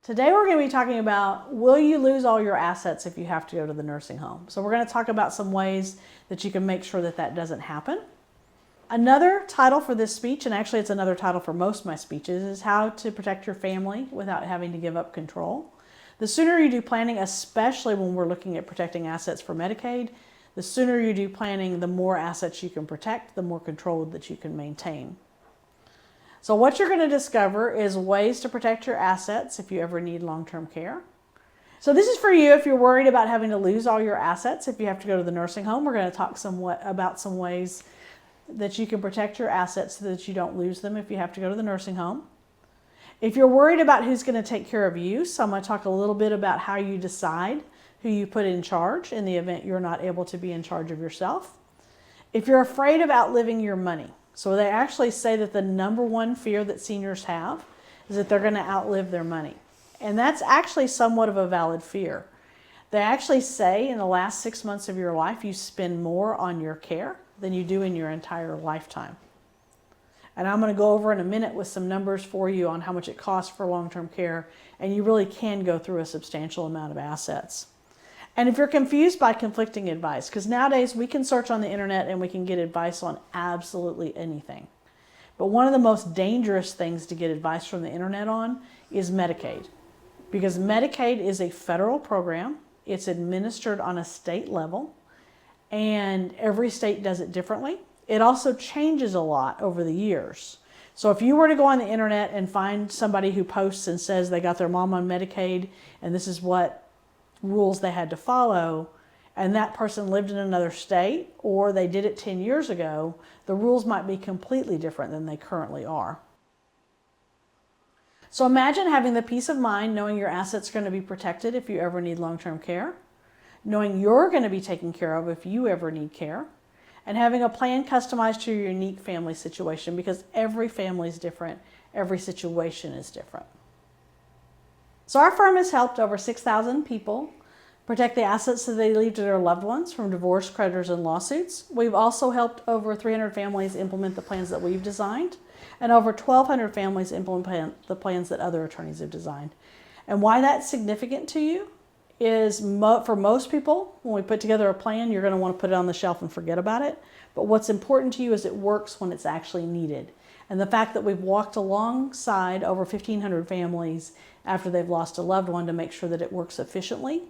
Today we're going to be talking about, will you lose all your assets if you have to go to the nursing home? So we're going to talk about some ways that you can make sure that that doesn't happen. Another title for this speech, and actually it's another title for most of my speeches, is how to protect your family without having to give up control. The sooner you do planning, especially when we're looking at protecting assets for Medicaid, the sooner you do planning, the more assets you can protect, the more control that you can maintain. So what you're going to discover is ways to protect your assets if you ever need long-term care. So this is for you if you're worried about having to lose all your assets if you have to go to the nursing home. We're going to talk about some ways that you can protect your assets so that you don't lose them if you have to go to the nursing home. If you're worried about who's going to take care of you, so I'm going to talk a little bit about how you decide who you put in charge in the event you're not able to be in charge of yourself. If you're afraid of outliving your money, so they actually say that the number one fear that seniors have is that they're going to outlive their money. And that's actually somewhat of a valid fear. They actually say in the last 6 months of your life, you spend more on your care than you do in your entire lifetime. And I'm going to go over in a minute with some numbers for you on how much it costs for long-term care, and you really can go through a substantial amount of assets. And if you're confused by conflicting advice, because nowadays we can search on the internet and we can get advice on absolutely anything. But one of the most dangerous things to get advice from the internet on is Medicaid. Because Medicaid is a federal program, it's administered on a state level, and every state does it differently. It also changes a lot over the years. So if you were to go on the internet and find somebody who posts and says they got their mom on Medicaid and this is what rules they had to follow, and that person lived in another state or they did it 10 years ago, the rules might be completely different than they currently are. So imagine having the peace of mind knowing your assets are going to be protected if you ever need long-term care, knowing you're going to be taken care of if you ever need care, and having a plan customized to your unique family situation, because every family is different, every situation is different. So our firm has helped over 6,000 people protect the assets that they leave to their loved ones from divorce, creditors, and lawsuits. We've also helped over 300 families implement the plans that we've designed, and over 1,200 families implement the plans that other attorneys have designed. And why that's significant to you is for most people, when we put together a plan, you're going to want to put it on the shelf and forget about it. But what's important to you is it works when it's actually needed. And the fact that we've walked alongside over 1,500 families after they've lost a loved one to make sure that it works efficiently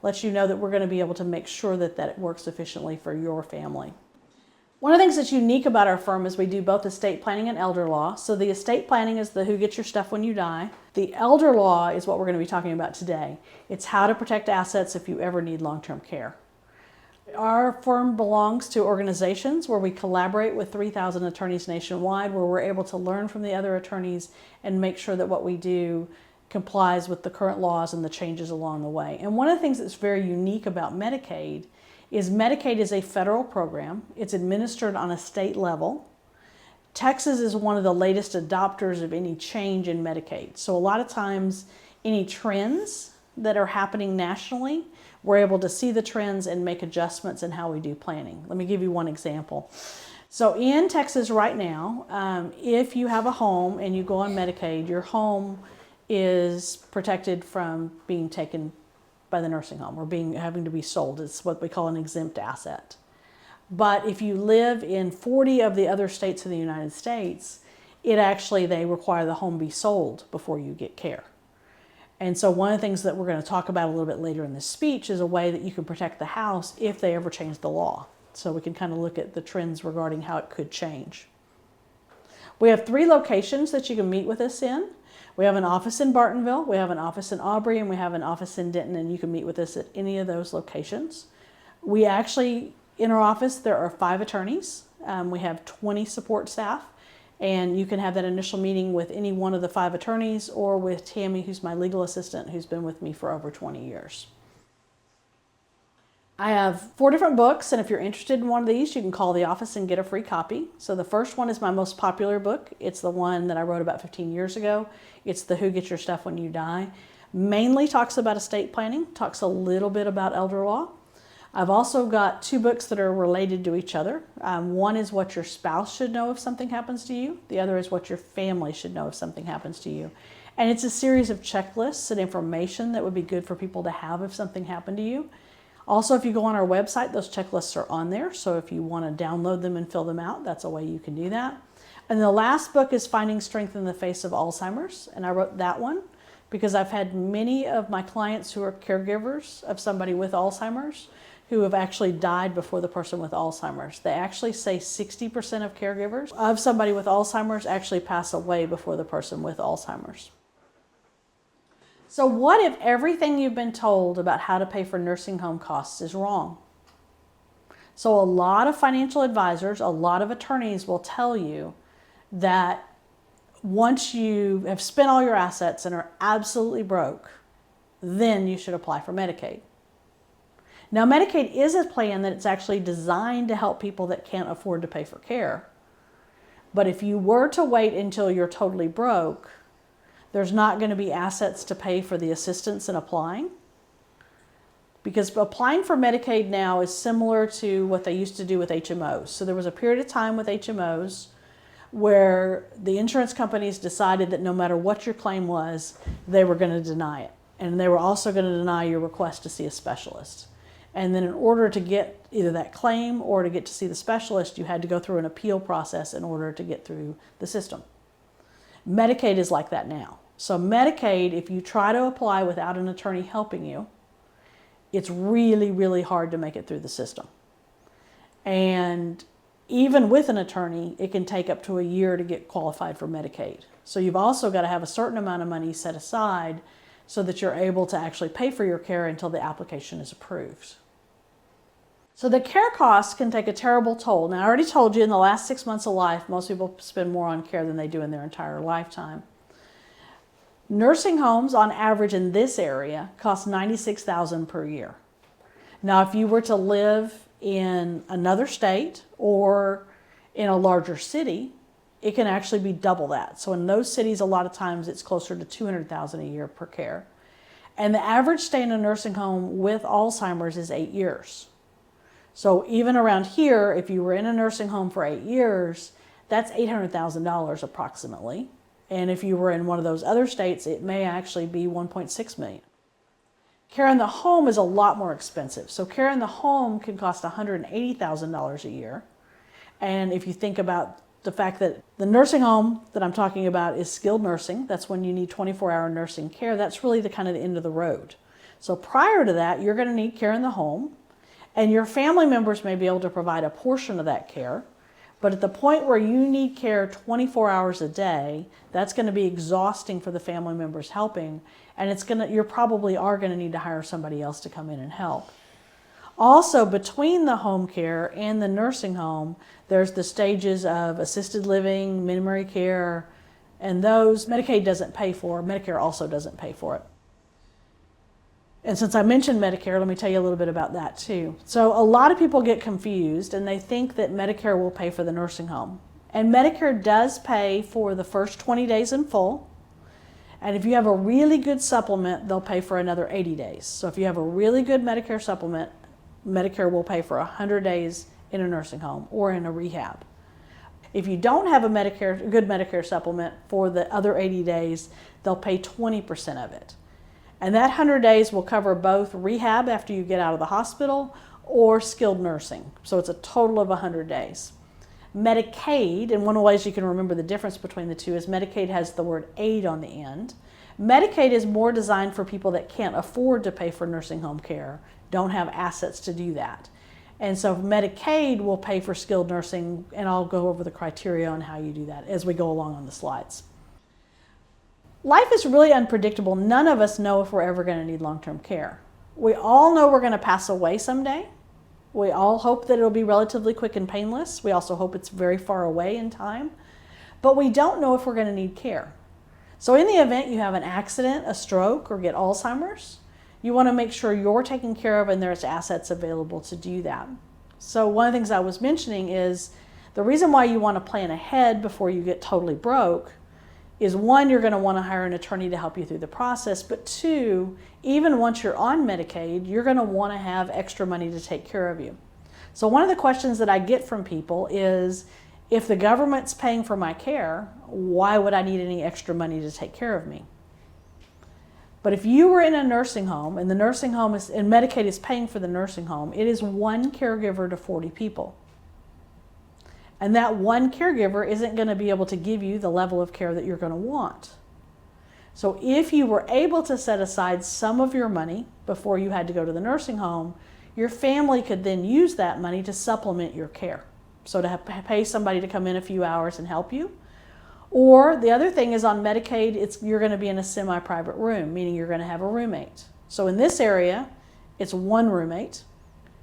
lets you know that we're going to be able to make sure that it works efficiently for your family. One of the things that's unique about our firm is we do both estate planning and elder law. So the estate planning is the who gets your stuff when you die. The elder law is what we're going to be talking about today. It's how to protect assets if you ever need long-term care. Our firm belongs to organizations where we collaborate with 3,000 attorneys nationwide, where we're able to learn from the other attorneys and make sure that what we do complies with the current laws and the changes along the way. And one of the things that's very unique about Medicaid is a federal program. It's administered on a state level. Texas is one of the latest adopters of any change in Medicaid. So a lot of times any trends that are happening nationally, we're able to see the trends and make adjustments in how we do planning. Let me give you one example. So in Texas right now, if you have a home and you go on Medicaid, your home is protected from being taken by the nursing home or having to be sold. It's what we call an exempt asset. But if you live in 40 of the other states of the United States, they require the home be sold before you get care. And so one of the things that we're going to talk about a little bit later in this speech is a way that you can protect the house if they ever change the law. So we can kind of look at the trends regarding how it could change. We have 3 locations that you can meet with us in. We have an office in Bartonville, we have an office in Aubrey, and we have an office in Denton, and you can meet with us at any of those locations. We actually, in our office, there are 5 attorneys. We have 20 support staff, and you can have that initial meeting with any one of the 5 attorneys or with Tammy, who's my legal assistant, who's been with me for over 20 years. I have 4 different books, and if you're interested in one of these, you can call the office and get a free copy. So the first one is my most popular book. It's the one that I wrote about 15 years ago. It's the Who Gets Your Stuff When You Die. Mainly talks about estate planning, talks a little bit about elder law. I've also got 2 books that are related to each other. One is what your spouse should know if something happens to you. The other is what your family should know if something happens to you. And it's a series of checklists and information that would be good for people to have if something happened to you. Also, if you go on our website, those checklists are on there. So if you want to download them and fill them out, that's a way you can do that. And the last book is Finding Strength in the Face of Alzheimer's. And I wrote that one because I've had many of my clients who are caregivers of somebody with Alzheimer's who have actually died before the person with Alzheimer's. They actually say 60% of caregivers of somebody with Alzheimer's actually pass away before the person with Alzheimer's. So what if everything you've been told about how to pay for nursing home costs is wrong? So a lot of financial advisors, a lot of attorneys will tell you that once you have spent all your assets and are absolutely broke, then you should apply for Medicaid. Now, Medicaid is a plan that it's actually designed to help people that can't afford to pay for care. But if you were to wait until you're totally broke, there's not going to be assets to pay for the assistance in applying. Because applying for Medicaid now is similar to what they used to do with HMOs. So there was a period of time with HMOs where the insurance companies decided that no matter what your claim was, they were going to deny it. And they were also going to deny your request to see a specialist. And then in order to get either that claim or to get to see the specialist, you had to go through an appeal process in order to get through the system. Medicaid is like that now. So Medicaid, if you try to apply without an attorney helping you, it's really, really hard to make it through the system. And even with an attorney, it can take up to a year to get qualified for Medicaid. So you've also got to have a certain amount of money set aside so that you're able to actually pay for your care until the application is approved. So the care costs can take a terrible toll. Now, I already told you in the last 6 months of life, most people spend more on care than they do in their entire lifetime. Nursing homes, on average in this area, cost $96,000 per year. Now, if you were to live in another state or in a larger city, it can actually be double that. So in those cities, a lot of times it's closer to $200,000 a year per care. And the average stay in a nursing home with Alzheimer's is 8 years. So even around here, if you were in a nursing home for 8 years, that's $800,000 approximately. And if you were in one of those other states, it may actually be $1.6 million. Care in the home is a lot more expensive. So care in the home can cost $180,000 a year. And if you think about the fact that the nursing home that I'm talking about is skilled nursing, that's when you need 24-hour nursing care, that's really the kind of the end of the road. So prior to that, you're going to need care in the home, and your family members may be able to provide a portion of that care. But at the point where you need care 24 hours a day, that's going to be exhausting for the family members helping, and you probably are going to need to hire somebody else to come in and help. Also, between the home care and the nursing home, there's the stages of assisted living, memory care, and those Medicaid doesn't pay for. Medicare also doesn't pay for it. And since I mentioned Medicare, let me tell you a little bit about that too. So a lot of people get confused and they think that Medicare will pay for the nursing home. And Medicare does pay for the first 20 days in full. And if you have a really good supplement, they'll pay for another 80 days. So if you have a really good Medicare supplement, Medicare will pay for 100 days in a nursing home or in a rehab. If you don't have a good Medicare supplement for the other 80 days, they'll pay 20% of it. And that 100 days will cover both rehab after you get out of the hospital or skilled nursing. So it's a total of 100 days. Medicaid, and one of the ways you can remember the difference between the two is Medicaid has the word aid on the end. Medicaid is more designed for people that can't afford to pay for nursing home care, don't have assets to do that. And so Medicaid will pay for skilled nursing, and I'll go over the criteria on how you do that as we go along on the slides. Life is really unpredictable. None of us know if we're ever going to need long-term care. We all know we're going to pass away someday. We all hope that it'll be relatively quick and painless. We also hope it's very far away in time. But we don't know if we're going to need care. So in the event you have an accident, a stroke, or get Alzheimer's, you want to make sure you're taken care of and there's assets available to do that. So one of the things I was mentioning is the reason why you want to plan ahead before you get totally broke is one, you're going to want to hire an attorney to help you through the process, but two, even once you're on Medicaid, you're going to want to have extra money to take care of you. So one of the questions that I get from people is, if the government's paying for my care, why would I need any extra money to take care of me? But if you were in a nursing home and the nursing home is, and Medicaid is paying for the nursing home, it is one caregiver to 40 people. And that one caregiver isn't going to be able to give you the level of care that you're going to want. So if you were able to set aside some of your money before you had to go to the nursing home, your family could then use that money to supplement your care. So to pay somebody to come in a few hours and help you. Or the other thing is on Medicaid, you're going to be in a semi-private room, meaning you're going to have a roommate. So in this area, it's one roommate.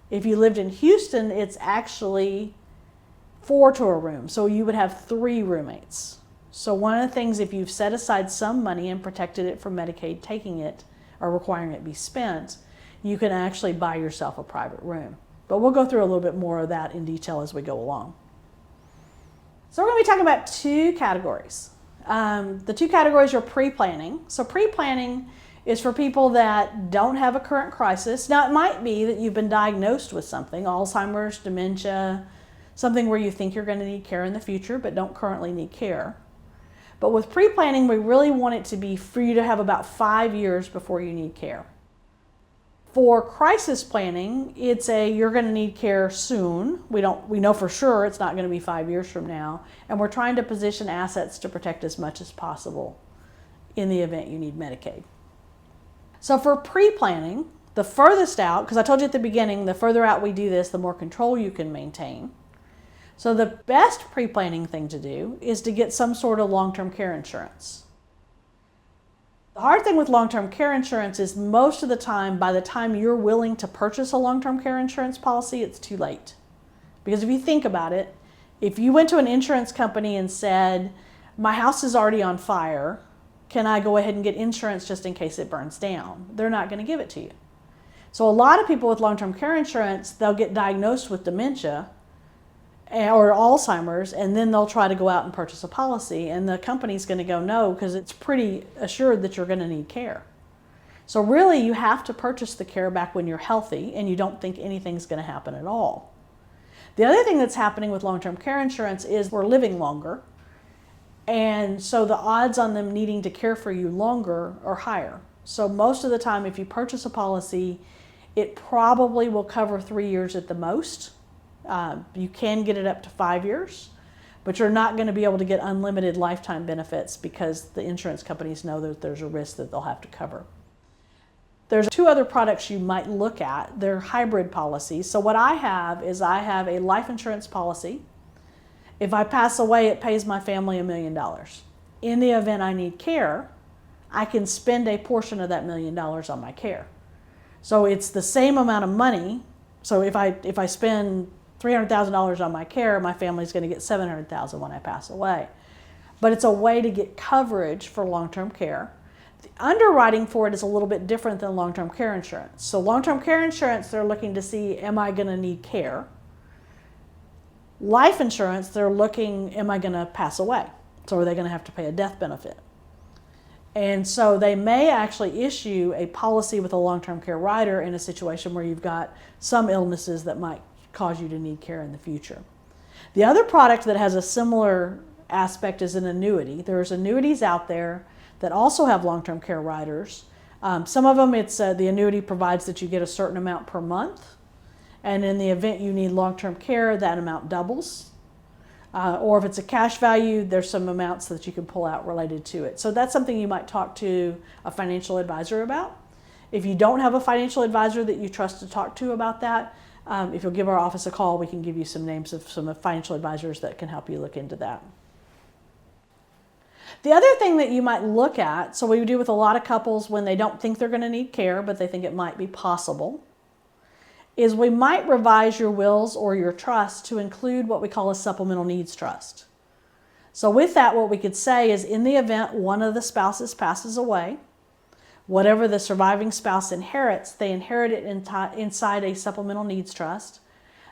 If you lived in Houston, it's actually 4 to a room. So you would have 3 roommates. So one of the things, if you've set aside some money and protected it from Medicaid taking it or requiring it be spent, you can actually buy yourself a private room. But we'll go through a little bit more of that in detail as we go along. So we're going to be talking about 2 categories. The 2 categories are pre-planning. So pre-planning is for people that don't have a current crisis. Now it might be that you've been diagnosed with something, Alzheimer's, dementia, something where you think you're going to need care in the future but don't currently need care. But with pre-planning, we really want it to be for you to have about 5 years before you need care. For crisis planning, it's you're going to need care soon. We know for sure it's not going to be 5 years from now, and we're trying to position assets to protect as much as possible in the event you need Medicaid. So for pre-planning, the furthest out, because I told you at the beginning, the further out we do this, the more control you can maintain. So the best pre-planning thing to do is to get some sort of long-term care insurance. The hard thing with long-term care insurance is most of the time, by the time you're willing to purchase a long-term care insurance policy, it's too late. Because if you think about it, if you went to an insurance company and said, my house is already on fire, can I go ahead and get insurance just in case it burns down? They're not going to give it to you. So a lot of people with long-term care insurance, they'll get diagnosed with dementia or Alzheimer's, and then they'll try to go out and purchase a policy, and the company's going to go no, because it's pretty assured that you're going to need care. So really you have to purchase the care back when you're healthy and you don't think anything's going to happen at all. The other thing that's happening with long-term care insurance is we're living longer, and so the odds on them needing to care for you longer are higher. So most of the time if you purchase a policy, it probably will cover 3 years at the most. You can get it up to 5 years, but you're not going to be able to get unlimited lifetime benefits because the insurance companies know that there's a risk that they'll have to cover. There's 2 other products you might look at. They're hybrid policies. So what I have is I have a life insurance policy. If I pass away, it pays my family $1 million. In the event I need care, I can spend a portion of that $1 million on my care. So it's the same amount of money. So if I spend $300,000 on my care, my family's going to get $700,000 when I pass away. But it's a way to get coverage for long-term care. The underwriting for it is a little bit different than long-term care insurance. So long-term care insurance, they're looking to see, am I going to need care? Life insurance, they're looking, am I going to pass away? So are they going to have to pay a death benefit? And so they may actually issue a policy with a long-term care rider in a situation where you've got some illnesses that might cause you to need care in the future. The other product that has a similar aspect is an annuity. There's annuities out there that also have long-term care riders. Some of them, it's the annuity provides that you get a certain amount per month, and in the event you need long-term care, that amount doubles. Or if it's a cash value, there's some amounts that you can pull out related to it. So that's something you might talk to a financial advisor about. If you don't have a financial advisor that you trust to talk to about that, if you'll give our office a call, we can give you some names of some financial advisors that can help you look into that. The other thing that you might look at, so we do with a lot of couples when they don't think they're going to need care, but they think it might be possible, is we might revise your wills or your trust to include what we call a supplemental needs trust. So with that, what we could say is in the event one of the spouses passes away, whatever the surviving spouse inherits, they inherit it inside a supplemental needs trust.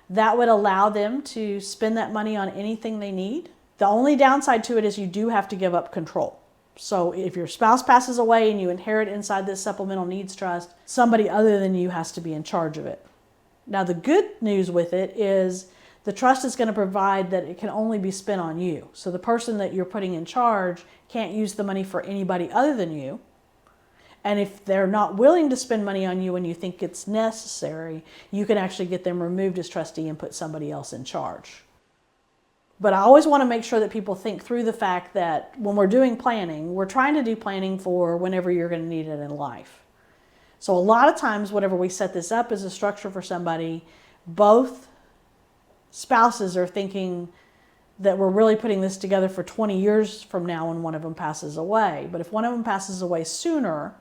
That would allow them to spend that money on anything they need. The only downside to it is you do have to give up control. So if your spouse passes away and you inherit inside this supplemental needs trust, somebody other than you has to be in charge of it. Now the good news with it is the trust is going to provide that it can only be spent on you. So the person that you're putting in charge can't use the money for anybody other than you. And if they're not willing to spend money on you when you think it's necessary, you can actually get them removed as trustee and put somebody else in charge. But I always want to make sure that people think through the fact that when we're doing planning, we're trying to do planning for whenever you're going to need it in life. So a lot of times, whenever we set this up as a structure for somebody, both spouses are thinking that we're really putting this together for 20 years from now when one of them passes away. But if one of them passes away sooner,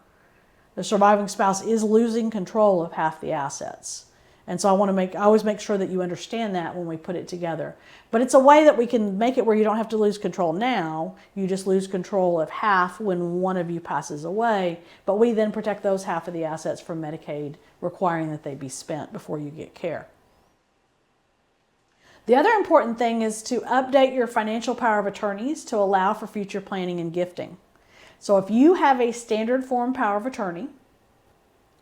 the surviving spouse is losing control of half the assets. And so I always make sure that you understand that when we put it together. But it's a way that we can make it where you don't have to lose control now. You just lose control of half when one of you passes away. But we then protect those half of the assets from Medicaid, requiring that they be spent before you get care. The other important thing is to update your financial power of attorneys to allow for future planning and gifting. So if you have a standard form power of attorney,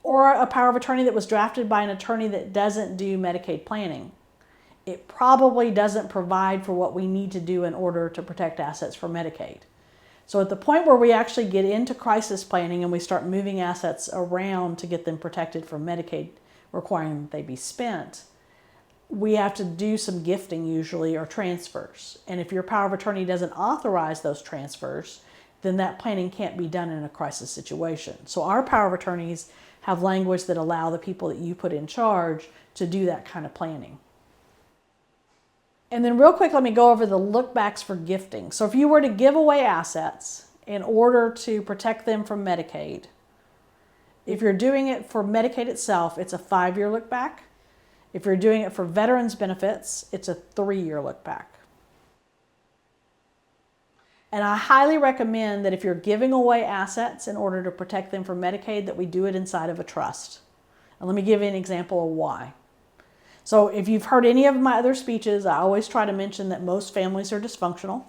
or a power of attorney that was drafted by an attorney that doesn't do Medicaid planning, it probably doesn't provide for what we need to do in order to protect assets for Medicaid. So at the point where we actually get into crisis planning and we start moving assets around to get them protected from Medicaid, requiring that they be spent, we have to do some gifting usually, or transfers. And if your power of attorney doesn't authorize those transfers, then that planning can't be done in a crisis situation. So our power of attorneys have language that allow the people that you put in charge to do that kind of planning. And then real quick, let me go over the look backs for gifting. So if you were to give away assets in order to protect them from Medicaid, if you're doing it for Medicaid itself, it's a 5-year look back. If you're doing it for veterans benefits, it's a 3-year look back. And I highly recommend that if you're giving away assets in order to protect them from Medicaid, that we do it inside of a trust. And let me give you an example of why. So if you've heard any of my other speeches, I always try to mention that most families are dysfunctional.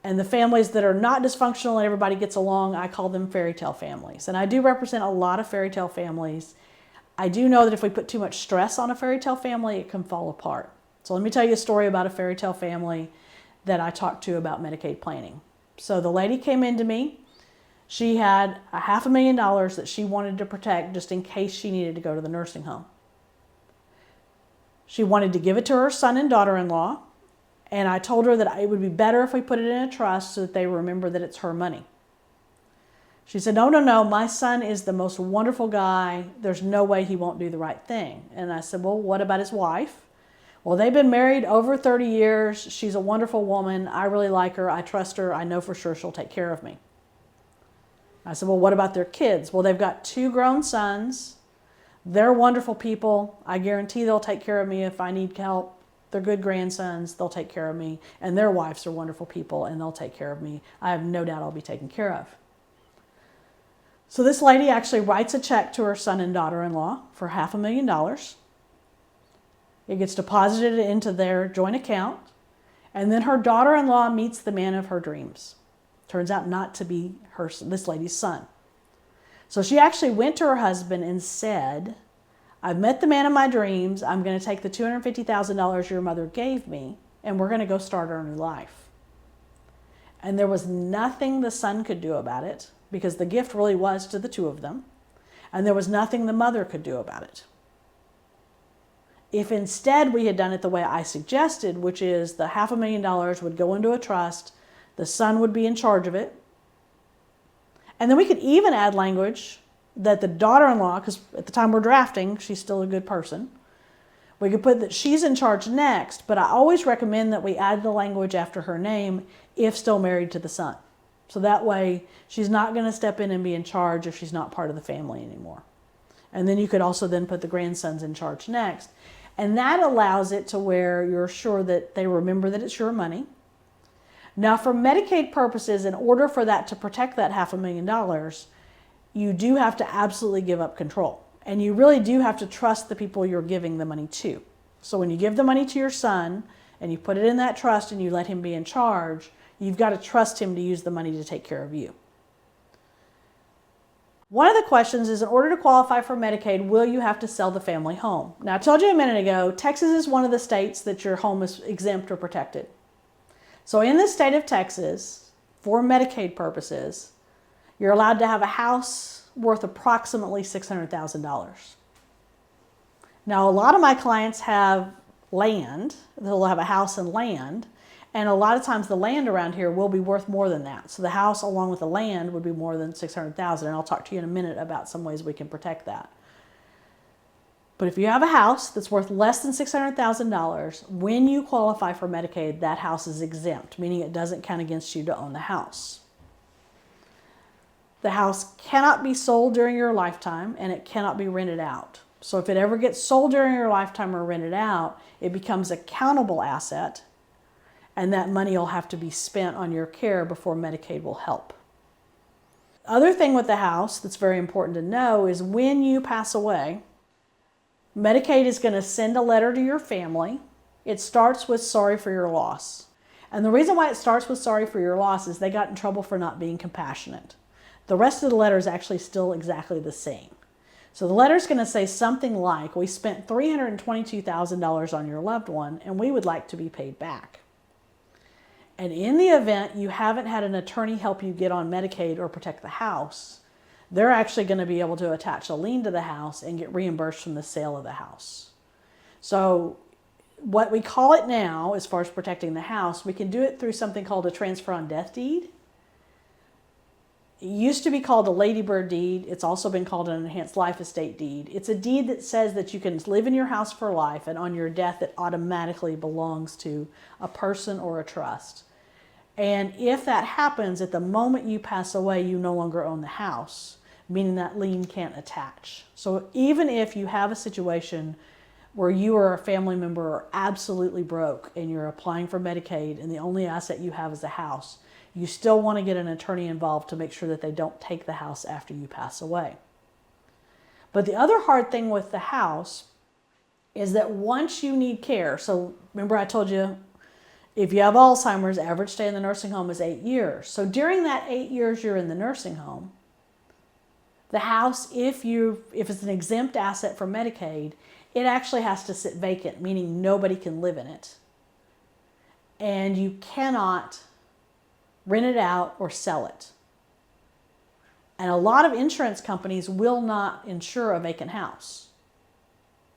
And the families that are not dysfunctional and everybody gets along, I call them fairy tale families. And I do represent a lot of fairy tale families. I do know that if we put too much stress on a fairy tale family, it can fall apart. So let me tell you a story about a fairy tale family that I talked to about Medicaid planning. So the lady came in to me. She had $500,000 that she wanted to protect just in case she needed to go to the nursing home. She wanted to give it to her son and daughter-in-law, and I told her that it would be better if we put it in a trust so that they remember that it's her money. She said, no, my son is the most wonderful guy. There's no way he won't do the right thing. And I said, well, what about his wife? Well, they've been married over 30 years. She's a wonderful woman. I really like her. I trust her. I know for sure she'll take care of me. I said, well, what about their kids? Well, they've got 2 grown sons. They're wonderful people. I guarantee they'll take care of me if I need help. They're good grandsons. They'll take care of me. And their wives are wonderful people, and they'll take care of me. I have no doubt I'll be taken care of. So this lady actually writes a check to her son and daughter-in-law for $500,000. It gets deposited into their joint account, and then her daughter-in-law meets the man of her dreams. Turns out not to be this lady's son. So she actually went to her husband and said, I've met the man of my dreams. I'm going to take the $250,000 your mother gave me, and we're going to go start our new life. And there was nothing the son could do about it, because the gift really was to the 2 of them, and there was nothing the mother could do about it. If instead we had done it the way I suggested, which is the $500,000 would go into a trust, the son would be in charge of it, and then we could even add language that the daughter-in-law, because at the time we're drafting, she's still a good person, we could put that she's in charge next, but I always recommend that we add the language after her name if still married to the son. So that way she's not going to step in and be in charge if she's not part of the family anymore. And then you could also then put the grandsons in charge next. And that allows it to where you're sure that they remember that it's your money. Now for Medicaid purposes, in order for that to protect that $500,000, you do have to absolutely give up control. And you really do have to trust the people you're giving the money to. So when you give the money to your son and you put it in that trust and you let him be in charge, you've got to trust him to use the money to take care of you. One of the questions is, in order to qualify for Medicaid, will you have to sell the family home? Now, I told you a minute ago, Texas is one of the states that your home is exempt or protected. So in the state of Texas, for Medicaid purposes, You're allowed to have a house worth approximately $600,000. Now, a lot of my clients have land. They'll have a house and land. And a lot of times the land around here will be worth more than that. So the house along with the land would be more than $600,000. And I'll talk to you in a minute about some ways we can protect that. But if you have a house that's worth less than $600,000, when you qualify for Medicaid, that house is exempt, meaning it doesn't count against you to own the house. The house cannot be sold during your lifetime, and it cannot be rented out. So if it ever gets sold during your lifetime or rented out, it becomes a countable asset, and that money will have to be spent on your care before Medicaid will help. Other thing with the house that's very important to know is when you pass away, Medicaid is going to send a letter to your family. It starts with sorry for your loss. And the reason why it starts with sorry for your loss is they got in trouble for not being compassionate. The rest of the letter is actually still exactly the same. So the letter is going to say something like, we spent $322,000 on your loved one and we would like to be paid back. And in the event you haven't had an attorney help you get on Medicaid or protect the house, they're actually going to be able to attach a lien to the house and get reimbursed from the sale of the house. So what we call it now, as far as protecting the house, we can do it through something called a transfer on death deed. It used to be called a ladybird deed. It's also been called an enhanced life estate deed. It's a deed that says that you can live in your house for life, and on your death it automatically belongs to a person or a trust. And if that happens, at the moment you pass away, you no longer own the house, meaning that lien can't attach. So even if you have a situation where you or a family member are absolutely broke and you're applying for Medicaid and the only asset you have is a house, you still want to get an attorney involved to make sure that they don't take the house after you pass away. But the other hard thing with the house is that once you need care, so remember I told you, if you have Alzheimer's, average stay in the nursing home is 8 years. So during that 8 years you're in the nursing home, the house, if it's an exempt asset for Medicaid, it actually has to sit vacant, meaning nobody can live in it. And you cannot rent it out or sell it. And a lot of insurance companies will not insure a vacant house.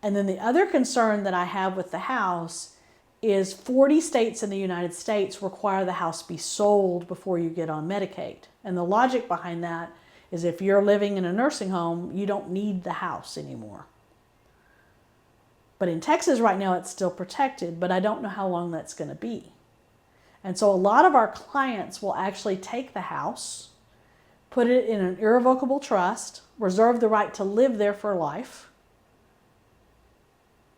And then the other concern that I have with the house is 40 states in the United States require the house be sold before you get on Medicaid. And the logic behind that is if you're living in a nursing home, you don't need the house anymore. But in Texas right now, it's still protected, but I don't know how long that's going to be. And so a lot of our clients will actually take the house, put it in an irrevocable trust, reserve the right to live there for life,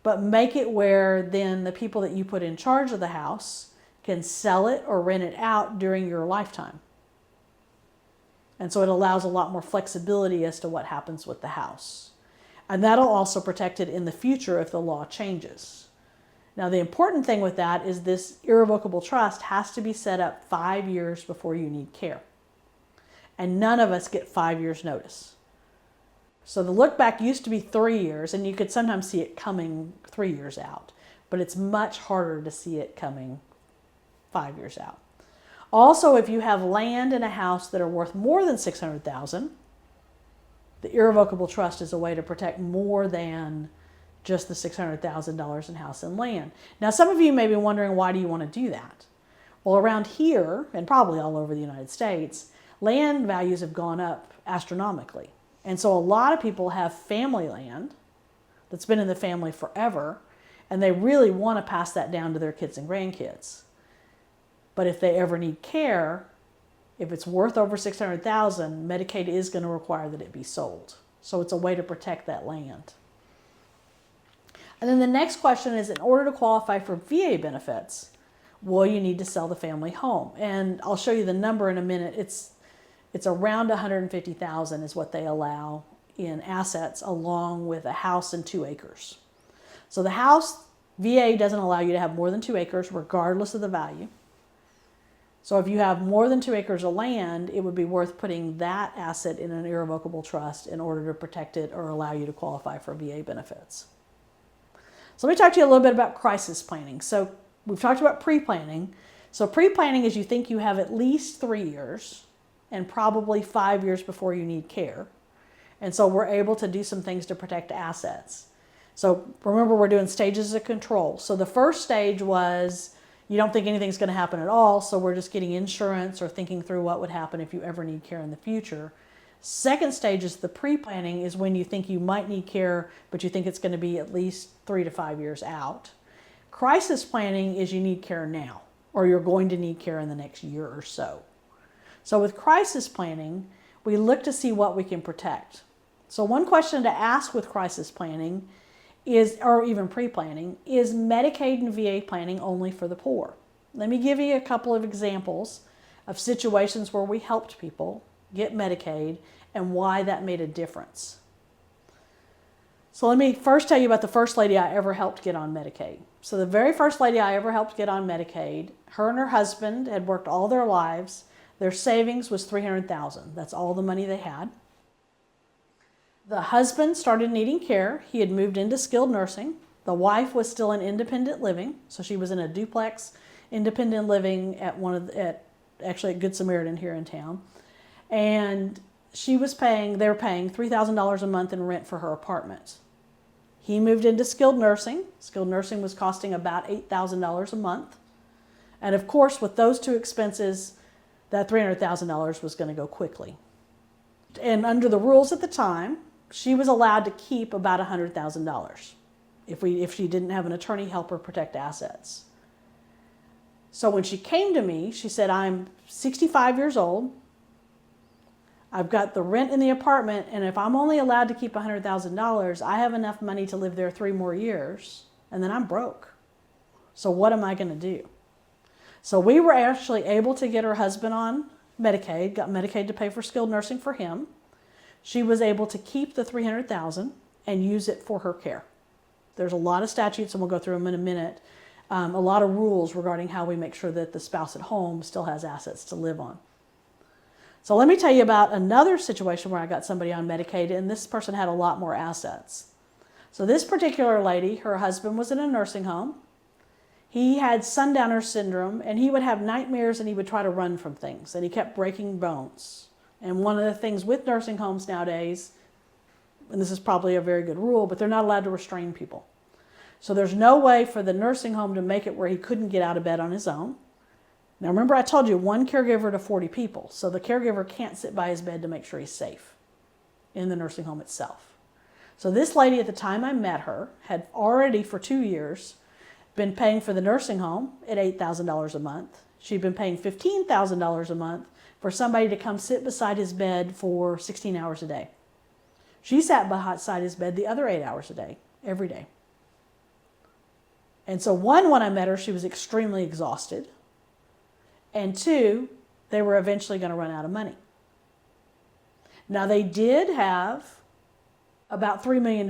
but make it where then the people that you put in charge of the house can sell it or rent it out during your lifetime. And so it allows a lot more flexibility as to what happens with the house. And that'll also protect it in the future if the law changes. Now, the important thing with that is this irrevocable trust has to be set up 5 years before you need care. And none of us get 5 years notice. So the look back used to be 3 years, and you could sometimes see it coming 3 years out, but it's much harder to see it coming 5 years out. Also, if you have land and a house that are worth more than $600,000, the irrevocable trust is a way to protect more than just the $600,000 in house and land. Now, some of you may be wondering, why do you want to do that? Well, around here, and probably all over the United States, land values have gone up astronomically. And so a lot of people have family land that's been in the family forever, and they really want to pass that down to their kids and grandkids. But if they ever need care, if it's worth over $600,000, Medicaid is going to require that it be sold. So it's a way to protect that land. And then the next question is, in order to qualify for VA benefits, will you need to sell the family home? And I'll show you the number in a minute. It's around $150,000 is what they allow in assets, along with a house and 2 acres. So the house, VA doesn't allow you to have more than 2 acres regardless of the value. So if you have more than 2 acres of land, it would be worth putting that asset in an irrevocable trust in order to protect it or allow you to qualify for VA benefits. So let me talk to you a little bit about crisis planning. So we've talked about pre-planning. So pre-planning is you think you have at least 3 years and probably 5 years before you need care. And so we're able to do some things to protect assets. So remember, we're doing stages of control. So the first stage was you don't think anything's going to happen at all, so we're just getting insurance or thinking through what would happen if you ever need care in the future. Second stage is the pre-planning, is when you think you might need care, but you think it's going to be at least 3 to 5 years out. Crisis planning is you need care now, or you're going to need care in the next year or so. So with crisis planning, we look to see what we can protect. So one question to ask with crisis planning is, or even pre-planning, is Medicaid and VA planning only for the poor? Let me give you a couple of examples of situations where we helped people get Medicaid and why that made a difference. So let me first tell you about the first lady I ever helped get on Medicaid. So the very first lady I ever helped get on Medicaid, her and her husband had worked all their lives. Their savings was $300,000. That's all the money they had. The husband started needing care. He had moved into skilled nursing. The wife was still in independent living, so she was in a duplex independent living at actually at Good Samaritan here in town. And they were paying $3,000 a month in rent for her apartment. He moved into skilled nursing. Skilled nursing was costing about $8,000 a month. And of course, with those two expenses, that $300,000 was going to go quickly. And under the rules at the time, she was allowed to keep about $100,000 if she didn't have an attorney help her protect assets. So when she came to me, she said, I'm 65 years old. I've got the rent in the apartment, and if I'm only allowed to keep $100,000, I have enough money to live there 3 more years, and then I'm broke. So what am I going to do? So we were actually able to get her husband on Medicaid, got Medicaid to pay for skilled nursing for him. She was able to keep the $300,000 and use it for her care. There's a lot of statutes, and we'll go through them in a minute, a lot of rules regarding how we make sure that the spouse at home still has assets to live on. So let me tell you about another situation where I got somebody on Medicaid, and this person had a lot more assets. So this particular lady, her husband was in a nursing home. He had sundowner syndrome, and he would have nightmares, and he would try to run from things, and he kept breaking bones. And one of the things with nursing homes nowadays, and this is probably a very good rule, but they're not allowed to restrain people. So there's no way for the nursing home to make it where he couldn't get out of bed on his own. Now remember, I told you 1 caregiver to 40 people, so the caregiver can't sit by his bed to make sure he's safe in the nursing home itself. So this lady, at the time I met her, had already for 2 years been paying for the nursing home at $8,000 a month. She'd been paying $15,000 a month for somebody to come sit beside his bed for 16 hours a day. She sat beside his bed the other 8 hours a day, every day. And so one, when I met her, she was extremely exhausted. And 2, they were eventually going to run out of money. Now they did have about $3 million.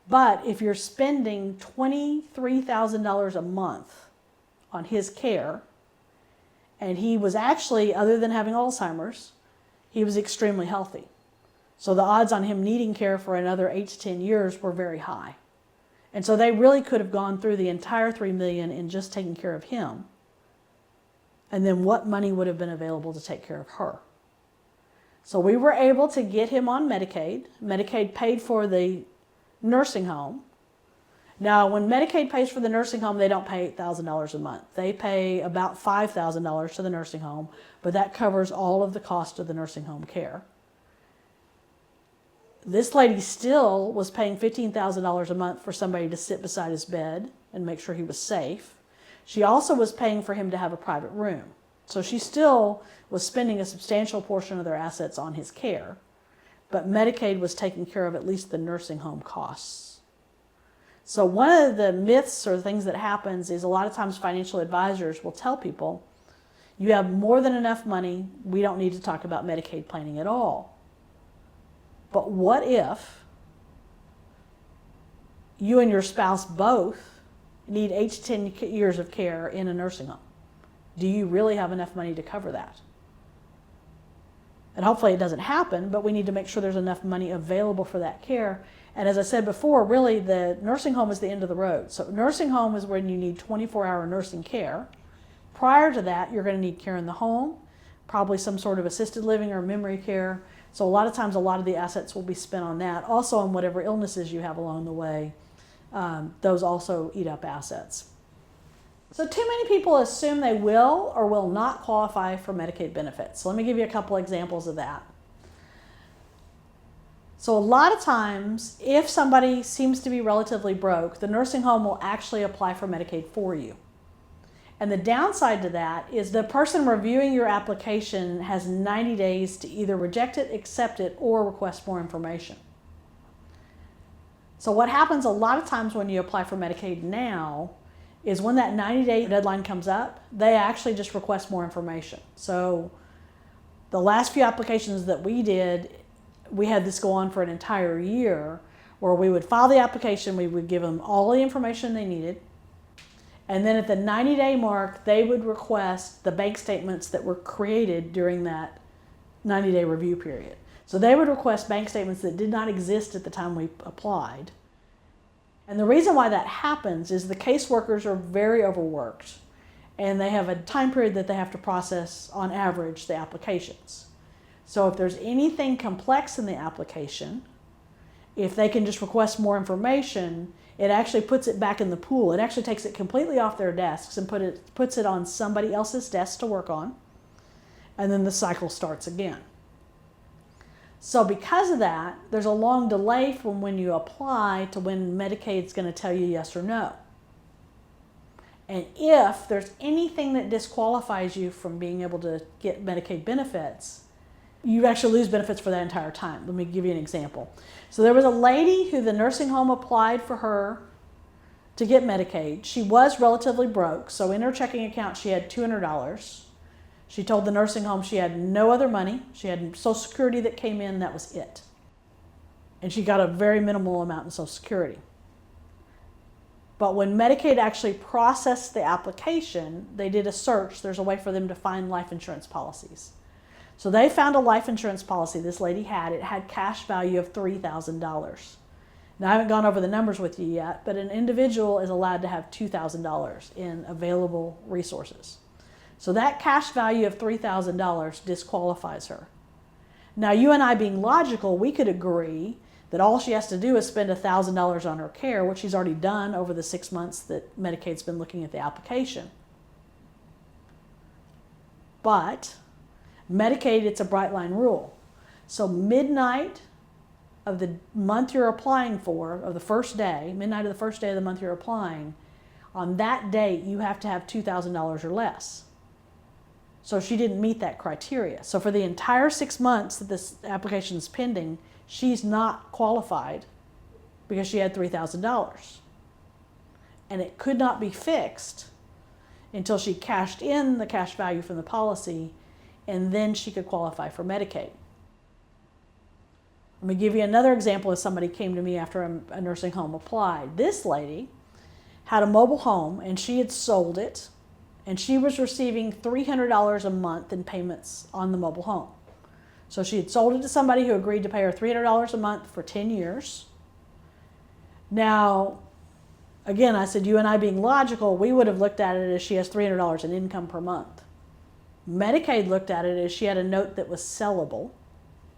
But if you're spending $23,000 a month on his care, and he was actually, other than having Alzheimer's, he was extremely healthy. So the odds on him needing care for another 8 to 10 years were very high. And so they really could have gone through the entire $3 million in just taking care of him. And then what money would have been available to take care of her? So we were able to get him on Medicaid. Medicaid paid for the nursing home. Now, when Medicaid pays for the nursing home, they don't pay $8,000 a month. They pay about $5,000 to the nursing home, but that covers all of the cost of the nursing home care. This lady still was paying $15,000 a month for somebody to sit beside his bed and make sure he was safe. She also was paying for him to have a private room. So she still was spending a substantial portion of their assets on his care, but Medicaid was taking care of at least the nursing home costs. So one of the myths or things that happens is a lot of times financial advisors will tell people, you have more than enough money, we don't need to talk about Medicaid planning at all. But what if you and your spouse both need 8 to 10 years of care in a nursing home? Do you really have enough money to cover that? And hopefully it doesn't happen, but we need to make sure there's enough money available for that care. And as I said before, really the nursing home is the end of the road. So nursing home is when you need 24-hour nursing care. Prior to that, you're going to need care in the home, probably some sort of assisted living or memory care. So a lot of times, a lot of the assets will be spent on that. Also on whatever illnesses you have along the way. Those also eat up assets. So too many people assume they will or will not qualify for Medicaid benefits. So let me give you a couple examples of that. So a lot of times, if somebody seems to be relatively broke, the nursing home will actually apply for Medicaid for you. And the downside to that is the person reviewing your application has 90 days to either reject it, accept it, or request more information. So what happens a lot of times when you apply for Medicaid now is when that 90-day deadline comes up, they actually just request more information. So the last few applications that we did, we had this go on for an entire year where we would file the application, we would give them all the information they needed, and then at the 90-day mark, they would request the bank statements that were created during that 90-day review period. So they would request bank statements that did not exist at the time we applied. And the reason why that happens is the caseworkers are very overworked, and they have a time period that they have to process, on average, the applications. So if there's anything complex in the application, if they can just request more information, it actually puts it back in the pool. It actually takes it completely off their desks and puts it on somebody else's desk to work on, and then the cycle starts again. So because of that, there's a long delay from when you apply to when Medicaid's going to tell you yes or no. And if there's anything that disqualifies you from being able to get Medicaid benefits, you actually lose benefits for that entire time. Let me give you an example. So there was a lady who the nursing home applied for her to get Medicaid. She was relatively broke, so in her checking account she had $200. She told the nursing home she had no other money. She had Social Security that came in, that was it. And she got a very minimal amount in Social Security. But when Medicaid actually processed the application, they did a search. There's a way for them to find life insurance policies. So they found a life insurance policy this lady had. It had cash value of $3,000. Now, I haven't gone over the numbers with you yet, but an individual is allowed to have $2,000 in available resources. So that cash value of $3,000 disqualifies her. Now, you and I being logical, we could agree that all she has to do is spend $1,000 on her care, which she's already done over the 6 months that Medicaid's been looking at the application. But Medicaid, it's a bright line rule. So midnight of the month you're applying for, of the first day, midnight of the first day of the month you're applying, on that date you have to have $2,000 or less. So she didn't meet that criteria. So for the entire 6 months that this application is pending, she's not qualified because she had $3,000. And it could not be fixed until she cashed in the cash value from the policy, and then she could qualify for Medicaid. Let me give you another example of somebody came to me after a nursing home applied. This lady had a mobile home and she had sold it, and she was receiving $300 a month in payments on the mobile home. So she had sold it to somebody who agreed to pay her $300 a month for 10 years. Now, again, I said, you and I being logical, we would have looked at it as she has $300 in income per month. Medicaid looked at it as she had a note that was sellable.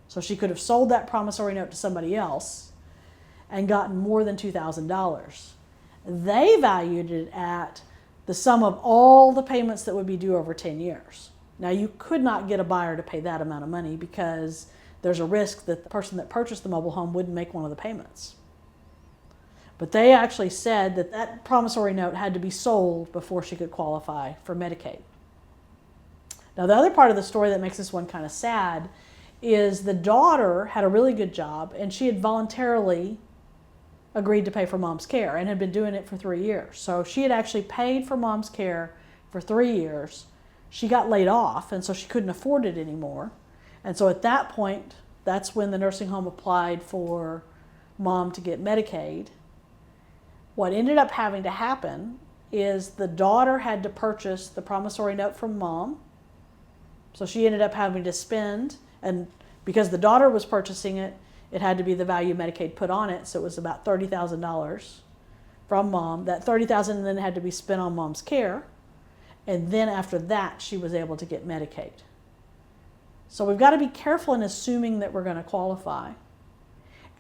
So she could have sold that promissory note to somebody else and gotten more than $2,000. They valued it at the sum of all the payments that would be due over 10 years. Now, you could not get a buyer to pay that amount of money because there's a risk that the person that purchased the mobile home wouldn't make one of the payments. But they actually said that that promissory note had to be sold before she could qualify for Medicaid. Now, the other part of the story that makes this one kind of sad is the daughter had a really good job, and she had voluntarily agreed to pay for mom's care and had been doing it for 3 years. So she had actually paid for mom's care for 3 years. She got laid off, and so she couldn't afford it anymore. And so at that point, that's when the nursing home applied for mom to get Medicaid. What ended up having to happen is the daughter had to purchase the promissory note from mom. So she ended up having to spend, and because the daughter was purchasing it, it had to be the value Medicaid put on it, so it was about $30,000 from mom. That $30,000 then had to be spent on mom's care, and then after that she was able to get Medicaid. So we've got to be careful in assuming that we're going to qualify.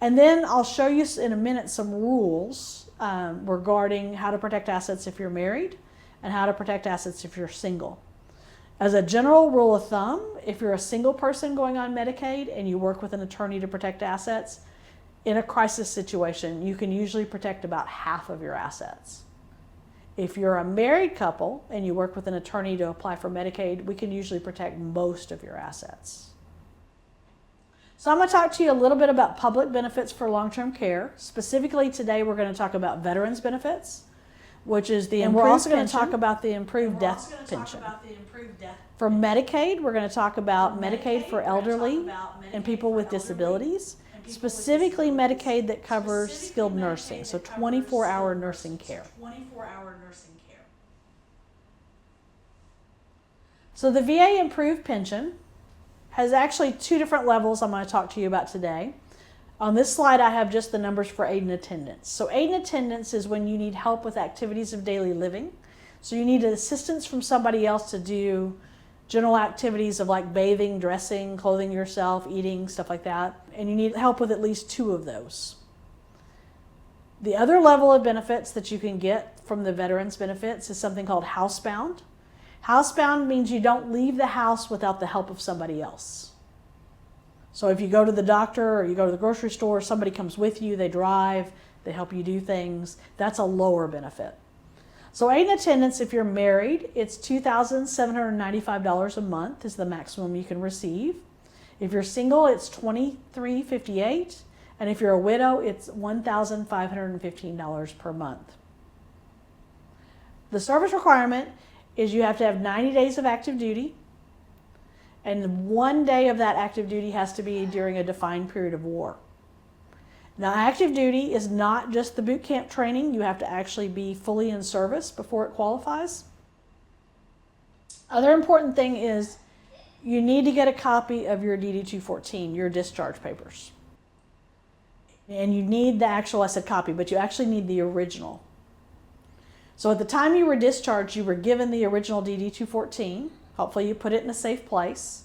And then I'll show you in a minute some rules regarding how to protect assets if you're married and how to protect assets if you're single. As a general rule of thumb, if you're a single person going on Medicaid and you work with an attorney to protect assets, in a crisis situation, you can usually protect about half of your assets. If you're a married couple and you work with an attorney to apply for Medicaid, we can usually protect most of your assets. So I'm going to talk to you a little bit about public benefits for long-term care. Specifically today, we're going to talk about veterans benefits, which is the improved pension. We're also going to talk about the improved death pension. For Medicaid, we're going to talk about Medicaid for elderly and people with disabilities, specifically Medicaid that covers skilled nursing, so 24-hour nursing care. So the VA improved pension has actually two different levels I'm going to talk to you about today. On this slide, I have just the numbers for aid and attendance. So aid and attendance is when you need help with activities of daily living. So you need assistance from somebody else to do general activities of like bathing, dressing, clothing yourself, eating, stuff like that. And you need help with at least two of those. The other level of benefits that you can get from the veterans benefits is something called housebound. Housebound means you don't leave the house without the help of somebody else. So if you go to the doctor or you go to the grocery store, somebody comes with you, they drive, they help you do things, that's a lower benefit. So aid and attendance, if you're married, it's $2,795 a month is the maximum you can receive. If you're single, it's $2,358, and if you're a widow, it's $1,515 per month. The service requirement is you have to have 90 days of active duty, and 1 day of that active duty has to be during a defined period of war. Now, active duty is not just the boot camp training. You have to actually be fully in service before it qualifies. Other important thing is you need to get a copy of your DD-214, your discharge papers. And you need the actual, I said copy, but you actually need the original. So at the time you were discharged, you were given the original DD-214. Hopefully you put it in a safe place.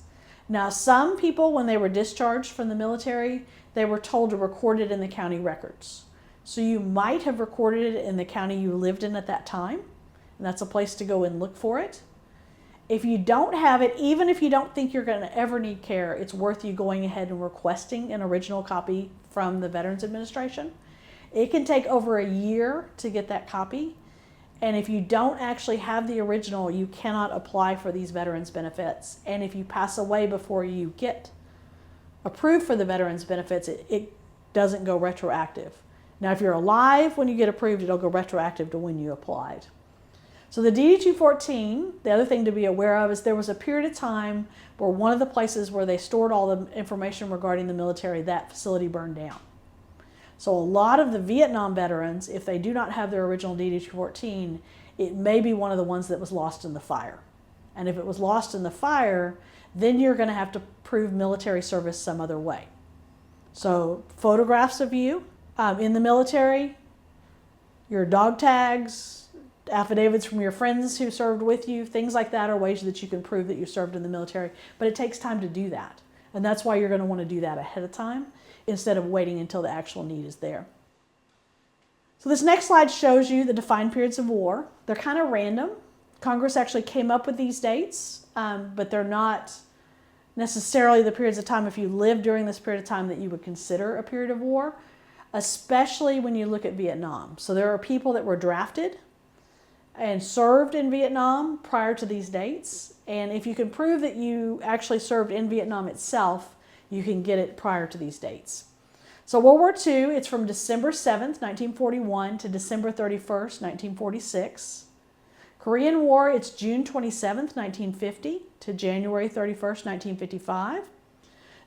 Now, some people, when they were discharged from the military, they were told to record it in the county records. So you might have recorded it in the county you lived in at that time, and that's a place to go and look for it. If you don't have it, even if you don't think you're going to ever need care, it's worth you going ahead and requesting an original copy from the Veterans Administration. It can take over a year to get that copy. And if you don't actually have the original, you cannot apply for these veterans benefits. And if you pass away before you get approved for the veterans benefits, it doesn't go retroactive. Now, if you're alive when you get approved, it'll go retroactive to when you applied. So the DD-214, the other thing to be aware of is there was a period of time where one of the places where they stored all the information regarding the military, that facility burned down. So a lot of the Vietnam veterans, if they do not have their original DD-214, it may be one of the ones that was lost in the fire. And if it was lost in the fire, then you're going to have to prove military service some other way. So photographs of you in the military, your dog tags, affidavits from your friends who served with you, things like that are ways that you can prove that you served in the military. But it takes time to do that. And that's why you're going to want to do that ahead of time instead of waiting until the actual need is there. So this next slide shows you the defined periods of war. They're kind of random. Congress actually came up with these dates, but they're not necessarily the periods of time, if you lived during this period of time, that you would consider a period of war, especially when you look at Vietnam. So there are people that were drafted and served in Vietnam prior to these dates. And if you can prove that you actually served in Vietnam itself, you can get it prior to these dates. So World War II, it's from December 7th, 1941 to December 31st, 1946. Korean War, it's June 27th, 1950 to January 31st, 1955.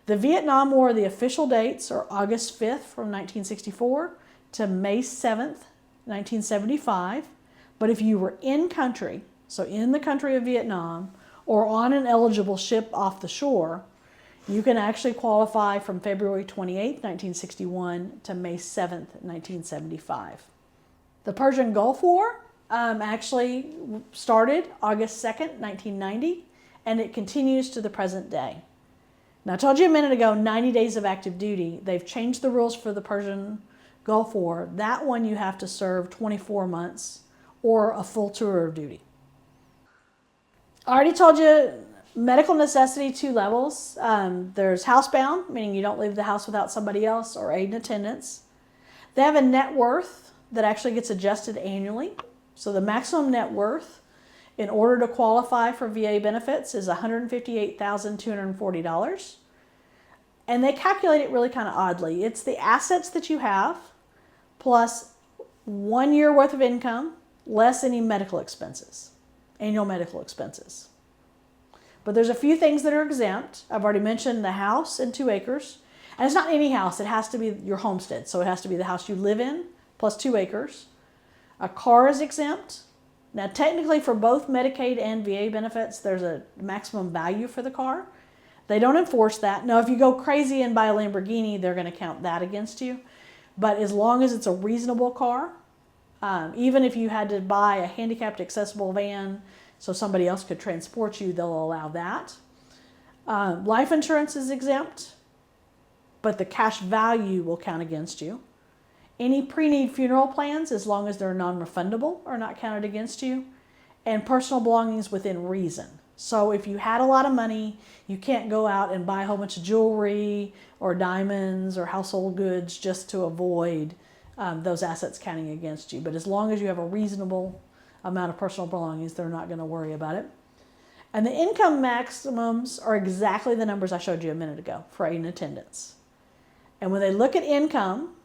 The Vietnam War, the official dates are August 5th from 1964 to May 7th, 1975. But if you were in country, so in the country of Vietnam, or on an eligible ship off the shore, you can actually qualify from February 28, 1961 to May 7th, 1975. The Persian Gulf War actually started August 2nd, 1990, and it continues to the present day. Now, I told you a minute ago, 90 days of active duty. They've changed the rules for the Persian Gulf War. That one you have to serve 24 months or a full tour of duty. I already told you medical necessity, 2 levels. There's housebound, meaning you don't leave the house without somebody else, or aid in attendance. They have a net worth that actually gets adjusted annually. So the maximum net worth in order to qualify for VA benefits is $158,240. And they calculate it really kind of oddly. It's the assets that you have plus 1 year worth of income less any medical expenses, annual medical expenses. But there's a few things that are exempt. I've already mentioned the house and 2 acres. And it's not any house. It has to be your homestead. So it has to be the house you live in plus 2 acres. A car is exempt. Now, technically, for both Medicaid and VA benefits, there's a maximum value for the car. They don't enforce that. Now, if you go crazy and buy a Lamborghini, they're going to count that against you. But as long as it's a reasonable car, even if you had to buy a handicapped accessible van so somebody else could transport you, they'll allow that. Life insurance is exempt, but the cash value will count against you. Any pre-need funeral plans, as long as they're non-refundable, are not counted against you. And personal belongings within reason. So if you had a lot of money, you can't go out and buy a whole bunch of jewelry or diamonds or household goods just to avoid those assets counting against you. But as long as you have a reasonable amount of personal belongings, they're not going to worry about it. And the income maximums are exactly the numbers I showed you a minute ago for aid and attendance. And when they look at income,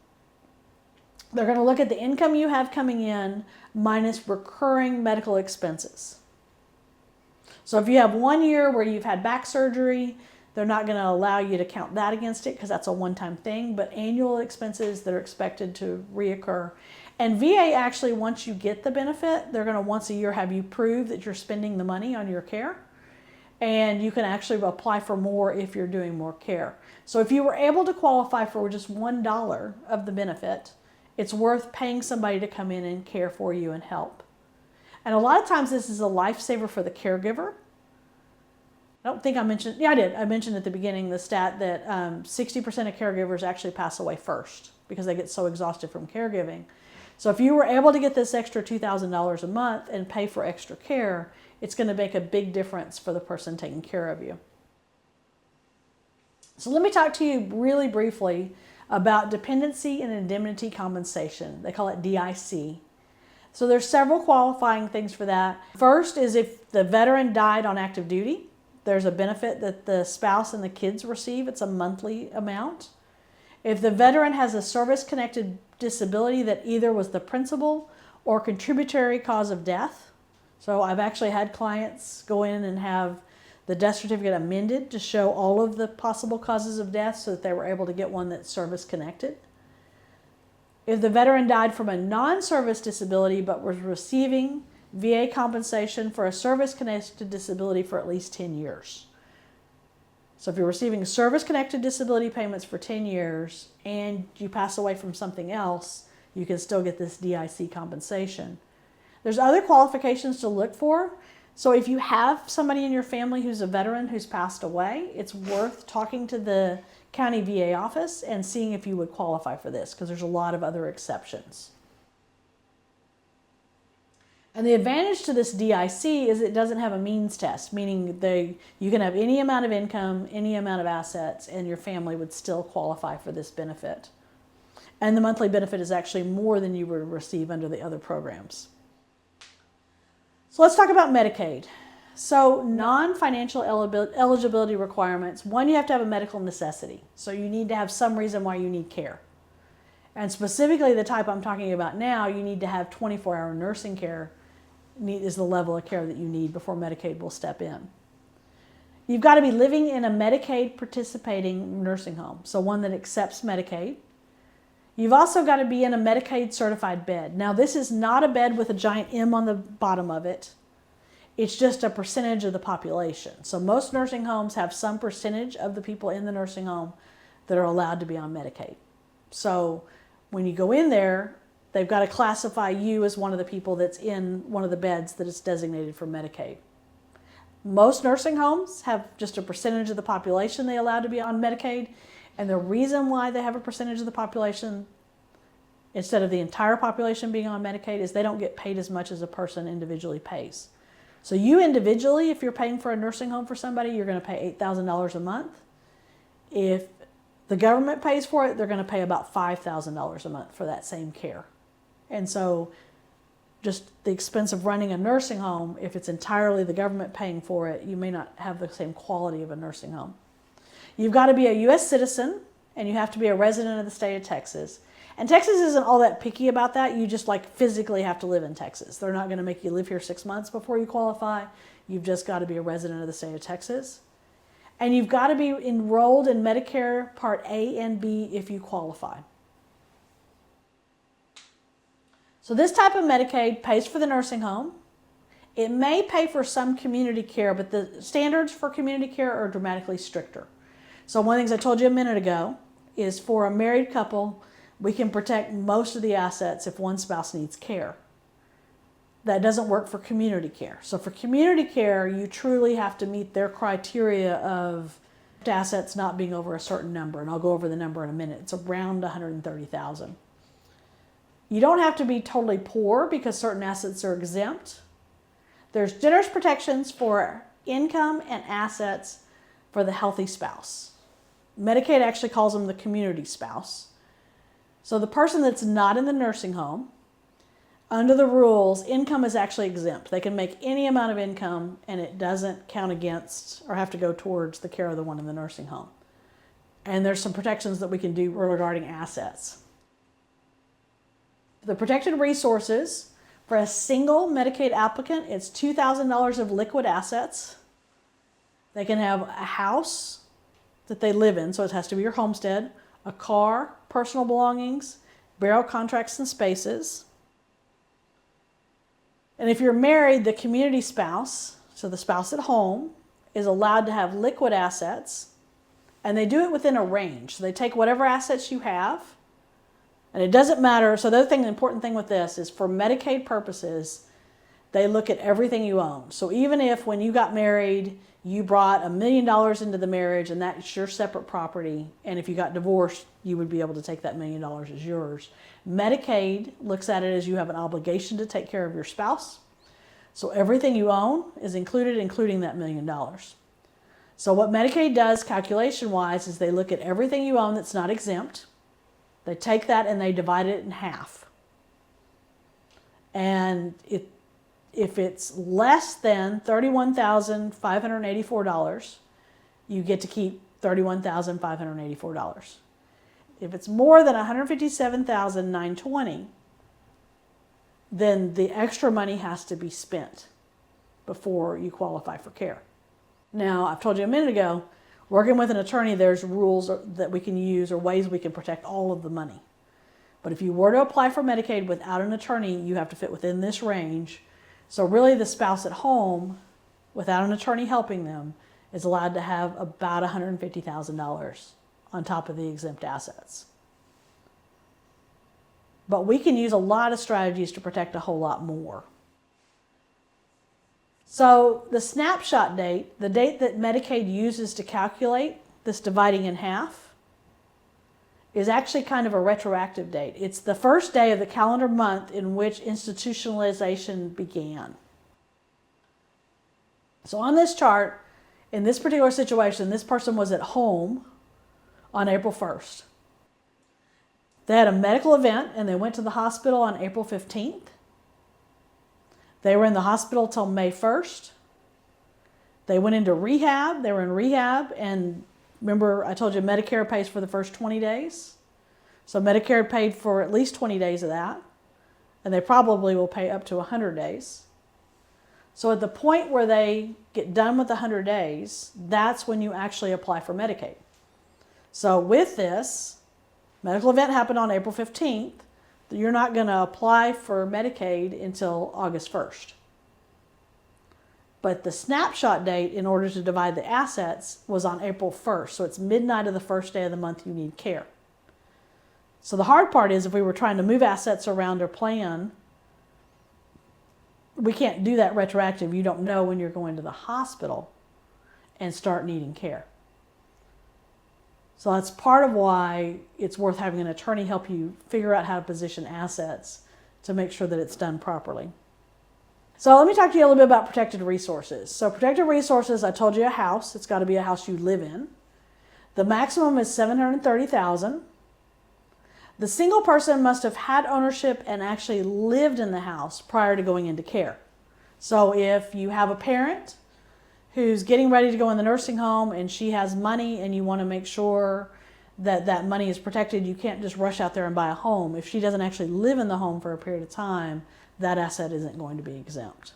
they're going to look at the income you have coming in minus recurring medical expenses. So if you have 1 year where you've had back surgery, they're not going to allow you to count that against it because that's a one-time thing, but annual expenses that are expected to reoccur. And VA actually, once you get the benefit, they're going to once a year have you prove that you're spending the money on your care. And you can actually apply for more if you're doing more care. So if you were able to qualify for just $1 of the benefit, it's worth paying somebody to come in and care for you and help. And a lot of times this is a lifesaver for the caregiver. I don't think I mentioned, yeah, I did. I mentioned at the beginning the stat that 60% of caregivers actually pass away first because they get so exhausted from caregiving. So if you were able to get this extra $2,000 a month and pay for extra care, it's going to make a big difference for the person taking care of you. So let me talk to you really briefly about dependency and indemnity compensation. They call it DIC. So there's several qualifying things for that. First is if the veteran died on active duty, there's a benefit that the spouse and the kids receive. It's a monthly amount. If the veteran has a service-connected disability that either was the principal or contributory cause of death. So I've actually had clients go in and have the death certificate amended to show all of the possible causes of death so that they were able to get one that's service-connected. If the veteran died from a non-service disability but was receiving VA compensation for a service-connected disability for at least 10 years. So if you're receiving service-connected disability payments for 10 years and you pass away from something else, you can still get this DIC compensation. There's other qualifications to look for. So if you have somebody in your family who's a veteran who's passed away, it's worth talking to the county VA office and seeing if you would qualify for this because there's a lot of other exceptions. And the advantage to this DIC is it doesn't have a means test, meaning you can have any amount of income, any amount of assets, and your family would still qualify for this benefit. And the monthly benefit is actually more than you would receive under the other programs. So let's talk about Medicaid. So non-financial eligibility requirements. One, you have to have a medical necessity. So you need to have some reason why you need care. And specifically the type I'm talking about now, you need to have 24-hour nursing care is the level of care that you need before Medicaid will step in. You've got to be living in a Medicaid participating nursing home, so one that accepts Medicaid. You've also got to be in a Medicaid certified bed. Now this is not a bed with a giant M on the bottom of it. It's just a percentage of the population. So most nursing homes have some percentage of the people in the nursing home that are allowed to be on Medicaid. So when you go in there, they've got to classify you as one of the people that's in one of the beds that is designated for Medicaid. Most nursing homes have just a percentage of the population they allow to be on Medicaid. And the reason why they have a percentage of the population instead of the entire population being on Medicaid is they don't get paid as much as a person individually pays. So you individually, if you're paying for a nursing home for somebody, you're going to pay $8,000 a month. If the government pays for it, they're going to pay about $5,000 a month for that same care. And so just the expense of running a nursing home, if it's entirely the government paying for it, you may not have the same quality of a nursing home. You've got to be a U.S. citizen, and you have to be a resident of the state of Texas. And Texas isn't all that picky about that. You just like physically have to live in Texas. They're not going to make you live here 6 months before you qualify. You've just got to be a resident of the state of Texas. And you've got to be enrolled in Medicare Part A and B if you qualify. So this type of Medicaid pays for the nursing home. It may pay for some community care, but the standards for community care are dramatically stricter. So one of the things I told you a minute ago is for a married couple, we can protect most of the assets if one spouse needs care. That doesn't work for community care. So for community care, you truly have to meet their criteria of assets not being over a certain number. And I'll go over the number in a minute. It's around $130,000. You don't have to be totally poor because certain assets are exempt. There's generous protections for income and assets for the healthy spouse. Medicaid actually calls them the community spouse. So the person that's not in the nursing home, under the rules, income is actually exempt. They can make any amount of income and it doesn't count against or have to go towards the care of the one in the nursing home. And there's some protections that we can do regarding assets. The protected resources for a single Medicaid applicant, it's $2,000 of liquid assets. They can have a house that they live in, so it has to be your homestead, a car, personal belongings, burial contracts and spaces. And if you're married, the community spouse, so the spouse at home, is allowed to have liquid assets, and they do it within a range. So they take whatever assets you have, and it doesn't matter. So the other thing, the important thing with this is for Medicaid purposes, they look at everything you own. So even if when you got married, you brought $1 million into the marriage and that's your separate property, and if you got divorced, you would be able to take that $1 million as yours. Medicaid looks at it as you have an obligation to take care of your spouse. So everything you own is included, including that $1 million. So what Medicaid does calculation-wise is they look at everything you own that's not exempt. They take that and they divide it in half. And if it's less than $31,584, you get to keep $31,584. If it's more than $157,920, then the extra money has to be spent before you qualify for care. Now, I've told you a minute ago, working with an attorney, there's rules that we can use or ways we can protect all of the money. But if you were to apply for Medicaid without an attorney, you have to fit within this range. So really the spouse at home, without an attorney helping them, is allowed to have about $150,000 on top of the exempt assets. But we can use a lot of strategies to protect a whole lot more. So the snapshot date, the date that Medicaid uses to calculate this dividing in half, is actually kind of a retroactive date. It's the first day of the calendar month in which institutionalization began. So on this chart, in this particular situation, this person was at home on April 1st. They had a medical event and they went to the hospital on April 15th. They were in the hospital till May 1st. They went into rehab. They were in rehab, and remember I told you Medicare pays for the first 20 days. So Medicare paid for at least 20 days of that, and they probably will pay up to 100 days. So at the point where they get done with the 100 days, that's when you actually apply for Medicaid. So with this, medical event happened on April 15th. You're not going to apply for Medicaid until August 1st. But the snapshot date in order to divide the assets was on April 1st. So it's midnight of the first day of the month you need care. So the hard part is if we were trying to move assets around or plan we can't do that retroactive. You don't know when you're going to the hospital and start needing care. So that's part of why it's worth having an attorney help you figure out how to position assets to make sure that it's done properly. So let me talk to you a little bit about protected resources. So protected resources, I told you a house. It's got to be a house you live in. The maximum is $730,000. The single person must have had ownership and actually lived in the house prior to going into care. So if you have a parent who's getting ready to go in the nursing home and she has money and you want to make sure that that money is protected, you can't just rush out there and buy a home. If she doesn't actually live in the home for a period of time, that asset isn't going to be exempt.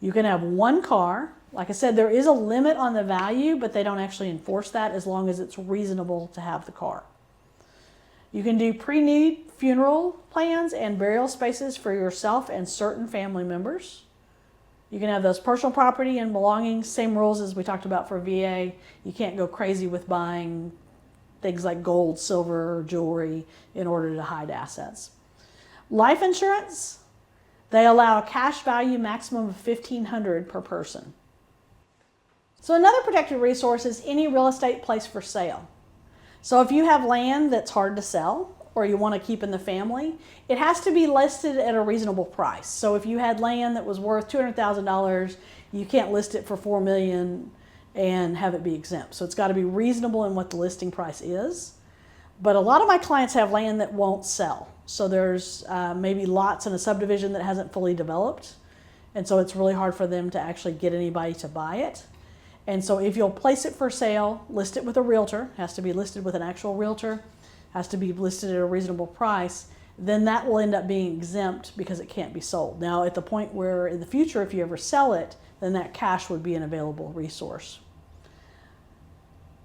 You can have one car. Like I said, there is a limit on the value, but they don't actually enforce that as long as it's reasonable to have the car. You can do pre-need funeral plans and burial spaces for yourself and certain family members. You can have those personal property and belongings, same rules as we talked about for VA. You can't go crazy with buying things like gold, silver, or jewelry in order to hide assets. Life insurance, they allow a cash value maximum of $1,500 per person. So another protected resource is any real estate placed for sale. So if you have land that's hard to sell or you want to keep in the family, it has to be listed at a reasonable price. So if you had land that was worth $200,000, you can't list it for $4 million and have it be exempt. So it's got to be reasonable in what the listing price is. But a lot of my clients have land that won't sell. So there's maybe lots in a subdivision that hasn't fully developed. And so it's really hard for them to actually get anybody to buy it. And so if you'll place it for sale, list it with a realtor, has to be listed with an actual realtor, has to be listed at a reasonable price, then that will end up being exempt because it can't be sold. Now at the point where in the future, if you ever sell it, then that cash would be an available resource.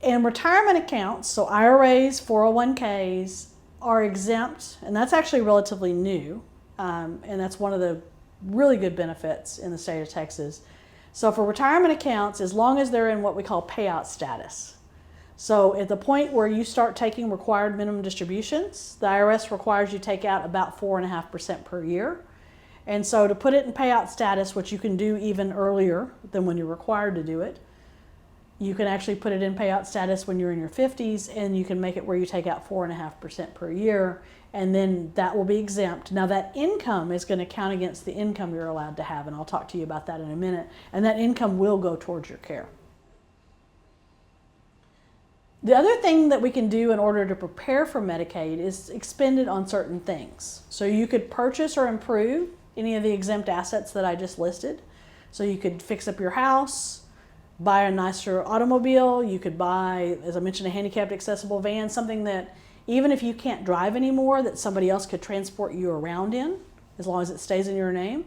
And retirement accounts, so IRAs, 401ks, are exempt, and that's actually relatively new, and that's one of the really good benefits in the state of Texas. So for retirement accounts, as long as they're in what we call payout status. So at the point where you start taking required minimum distributions, the IRS requires you take out about 4.5% per year. And so to put it in payout status, which you can do even earlier than when you're required to do it, you can actually put it in payout status when you're in your 50s, and you can make it where you take out 4.5% per year, and then that will be exempt. Now that income is going to count against the income you're allowed to have, and I'll talk to you about that in a minute, and that income will go towards your care. The other thing that we can do in order to prepare for Medicaid is expend it on certain things. So you could purchase or improve any of the exempt assets that I just listed. So you could fix up your house, buy a nicer automobile, you could buy, as I mentioned, a handicapped accessible van, something that even if you can't drive anymore, that somebody else could transport you around in, as long as it stays in your name.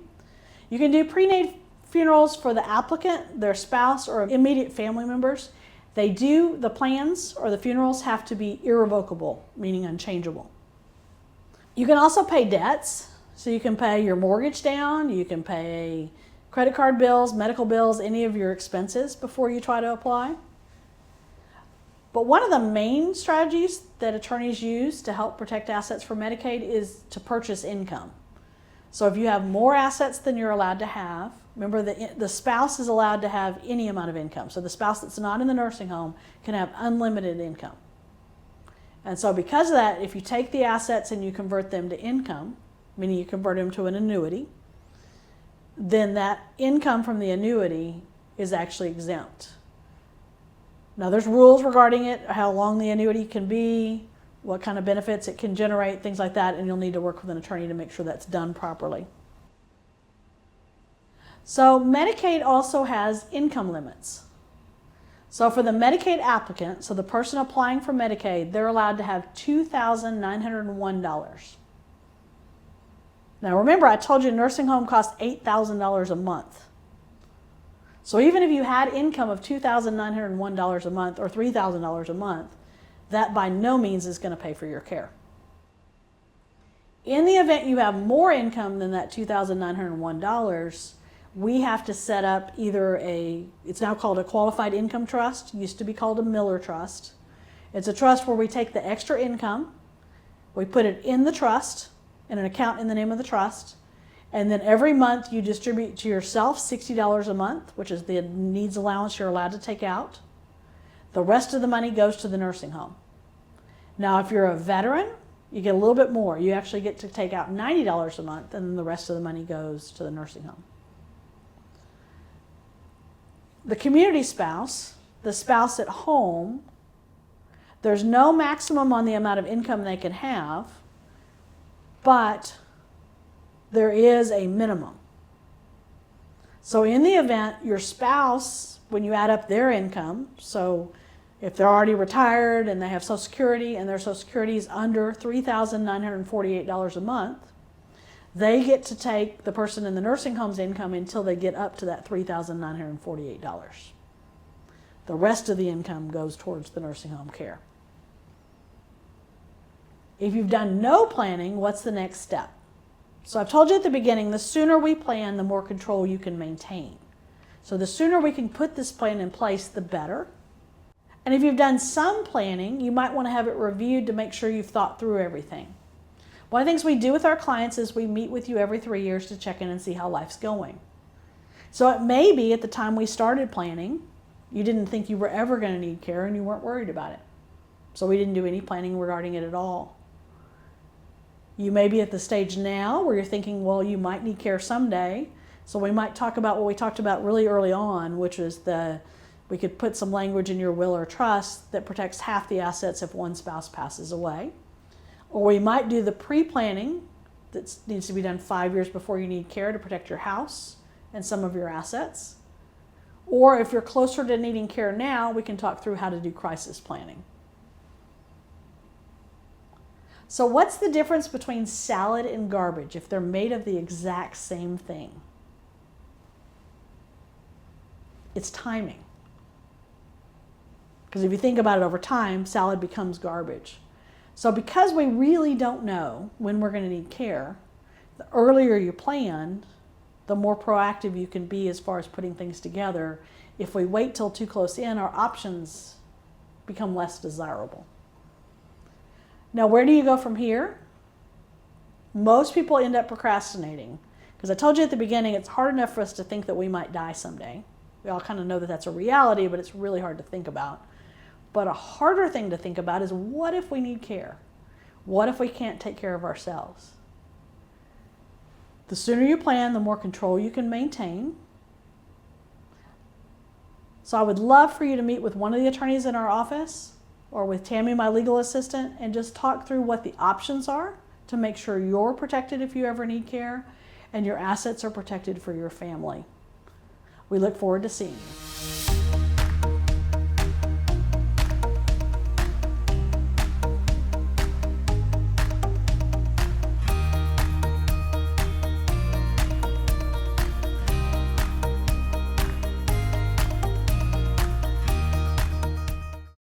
You can do pre-need funerals for the applicant, their spouse, or immediate family members. The plans or the funerals have to be irrevocable, meaning unchangeable. You can also pay debts, so you can pay your mortgage down, you can pay credit card bills, medical bills, any of your expenses before you try to apply. But one of the main strategies that attorneys use to help protect assets for Medicaid is to purchase income. So if you have more assets than you're allowed to have, remember the spouse is allowed to have any amount of income. So the spouse that's not in the nursing home can have unlimited income. And so because of that, if you take the assets and you convert them to income, meaning you convert them to an annuity, then that income from the annuity is actually exempt. Now there's rules regarding it, how long the annuity can be, what kind of benefits it can generate, things like that, and you'll need to work with an attorney to make sure that's done properly. So Medicaid also has income limits. So for the Medicaid applicant, so the person applying for Medicaid, they're allowed to have $2,901. Now remember, I told you nursing home costs $8,000 a month. So even if you had income of $2,901 a month or $3,000 a month, that by no means is going to pay for your care. In the event you have more income than that $2,901, we have to set up either it's now called a qualified income trust, used to be called a Miller trust. It's a trust where we take the extra income, we put it in the trust, in an account in the name of the trust, And then every month you distribute to yourself $60 a month, which is the needs allowance you're allowed to take out. The rest of the money goes to the nursing home. Now, if you're a veteran, you get a little bit more. You actually get to take out $90 a month, and then the rest of the money goes to the nursing home. The community spouse, the spouse at home, there's no maximum on the amount of income they can have, but there is a minimum. So in the event your spouse, when you add up their income, so if they're already retired and they have Social Security and their Social Security is under $3,948 a month, they get to take the person in the nursing home's income until they get up to that $3,948. The rest of the income goes towards the nursing home care. If you've done no planning, what's the next step? So I've told you at the beginning, the sooner we plan, the more control you can maintain. So the sooner we can put this plan in place, the better. And if you've done some planning, you might want to have it reviewed to make sure you've thought through everything. One of the things we do with our clients is we meet with you every 3 years to check in and see how life's going. So it may be at the time we started planning, you didn't think you were ever going to need care and you weren't worried about it. So we didn't do any planning regarding it at all. You may be at the stage now where you're thinking, well, you might need care someday. So we might talk about what we talked about really early on, which is we could put some language in your will or trust that protects half the assets if one spouse passes away. Or we might do the pre-planning that needs to be done 5 years before you need care to protect your house and some of your assets. Or if you're closer to needing care now, we can talk through how to do crisis planning. So what's the difference between salad and garbage if they're made of the exact same thing? It's timing. Because if you think about it over time, salad becomes garbage. So because we really don't know when we're going to need care, the earlier you plan, the more proactive you can be as far as putting things together. If we wait till too close in, our options become less desirable. Now, where do you go from here? Most people end up procrastinating. Because I told you at the beginning, it's hard enough for us to think that we might die someday. We all kind of know that that's a reality, but it's really hard to think about. But a harder thing to think about is, what if we need care? What if we can't take care of ourselves? The sooner you plan, the more control you can maintain. So I would love for you to meet with one of the attorneys in our office or with Tammy, my legal assistant, and just talk through what the options are to make sure you're protected if you ever need care and your assets are protected for your family. We look forward to seeing you.